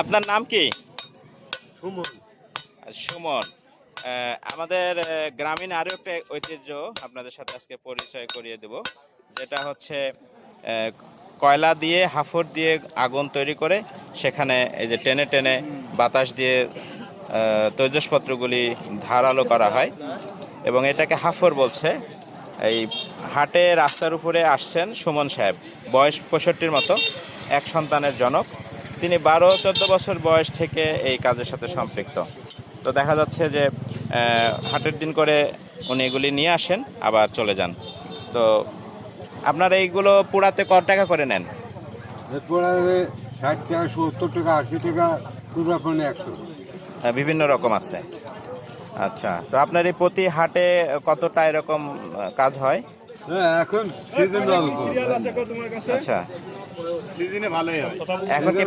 আপনার নাম কি? সুমন। সুমন। আমাদের গ্রামীণ আরও একটা ঐতিহ্য আপনাদের সাথে আজকে পরিচয় করিয়ে দেব, যেটা হচ্ছে কয়লা দিয়ে হাফড় দিয়ে আগুন তৈরি করে সেখানে এই যে টেনে টেনে বাতাস দিয়ে তৈজসপত্রগুলি ধারালো করা হয় এবং এটাকে হাফড় বলছে। এই হাটে রাস্তার উপরে আসছেন সুমন সাহেব, বয়স 65 মতো, এক সন্তানের জনক। তিনি 12-14 বছর বয়স থেকে এই কাজের সাথে সম্পৃক্ত। তো দেখা যাচ্ছে যে হাটের দিন করে উনি এগুলি নিয়ে আসেন আবার চলে যান। তো আপনারা এইগুলো পোড়াতে কত টাকা করে নেন? 60 টাকা, 70 টাকা, 80 টাকা, কোথাও 100। বিভিন্ন রকম আছে। আচ্ছা, তো আপনার এই প্রতি হাটে কতটা এরকম কাজ হয়? হ্যাঁ, এখন সিজন আচ্ছা, সিজনে ভালোই হয়। এখন কি